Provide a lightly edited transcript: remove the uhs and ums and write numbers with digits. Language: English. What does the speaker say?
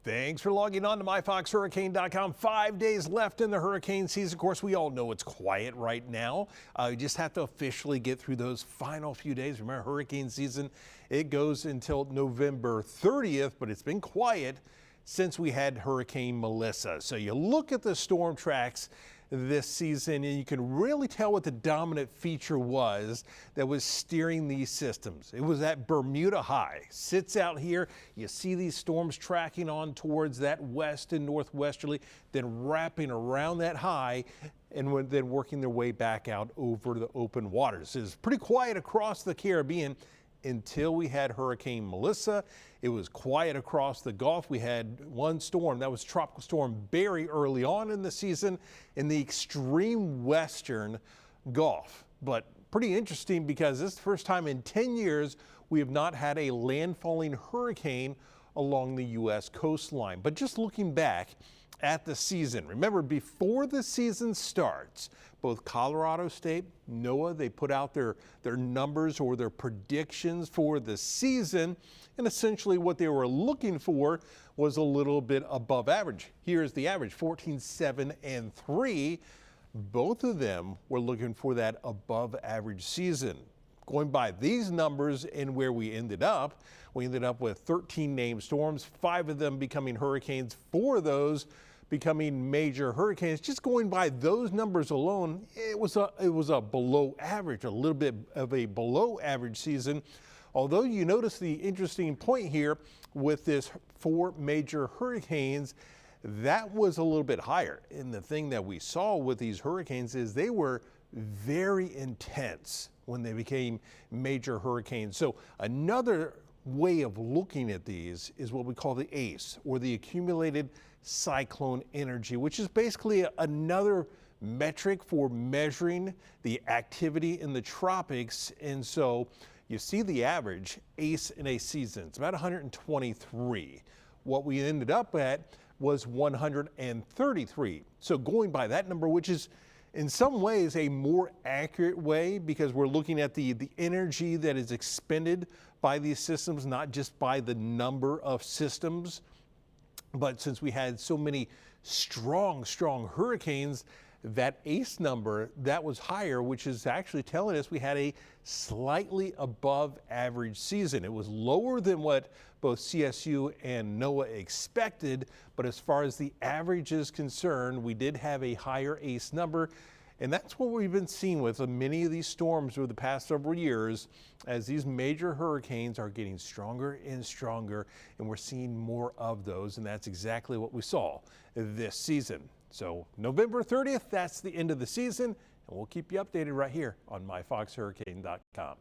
Thanks for logging on to myfoxhurricane.com. 5 days left in the hurricane season. Of course, we all know it's quiet right now. You just have to officially get through those final few days. Remember, hurricane season, it goes until November 30th, but it's been quiet since we had Hurricane Melissa. So you look at the storm tracks this season and you can really tell what the dominant feature was that was steering these systems. It was that Bermuda high. Sits out here. You see these storms tracking on towards that west and northwesterly, then wrapping around that high and then working their way back out over the open waters. It was pretty quiet across the Caribbean until we had Hurricane Melissa. It was quiet across the Gulf. We had one storm, that was Tropical Storm Barry, early on in the season in the extreme western Gulf. But pretty interesting because this is the first time in 10 years we have not had a landfalling hurricane along the U.S. coastline. But just looking back at the season, remember, before the season starts, both Colorado State, NOAA, they put out their numbers or their predictions for the season, and essentially what they were looking for was a little bit above average. Here's the average, 14, 7, and 3. Both of them were looking for that above average season. Going by these numbers and where we ended up with 13 named storms, 5 of them becoming hurricanes, 4 of those becoming major hurricanes. Just going by those numbers alone, it was a below average, a little bit of a below average season. Although you notice the interesting point here with this 4 major hurricanes, that was a little bit higher. And the thing that we saw with these hurricanes is they were very intense when they became major hurricanes. So another way of looking at these is what we call the ACE, or the accumulated cyclone energy, which is basically another metric for measuring the activity in the tropics. And so you see the average ACE in a season, it's about 123. What we ended up at was 133. So going by that number, which is in some ways a more accurate way, because we're looking at the energy that is expended by these systems, not just by the number of systems. But since we had so many strong hurricanes, that ACE number, that was higher, which is actually telling us we had a slightly above average season. It was lower than what both CSU and NOAA expected, but as far as the average is concerned, we did have a higher ACE number. And that's what we've been seeing with many of these storms over the past several years, as these major hurricanes are getting stronger and stronger, and we're seeing more of those, and that's exactly what we saw this season. So November 30th, that's the end of the season, and we'll keep you updated right here on myfoxhurricane.com.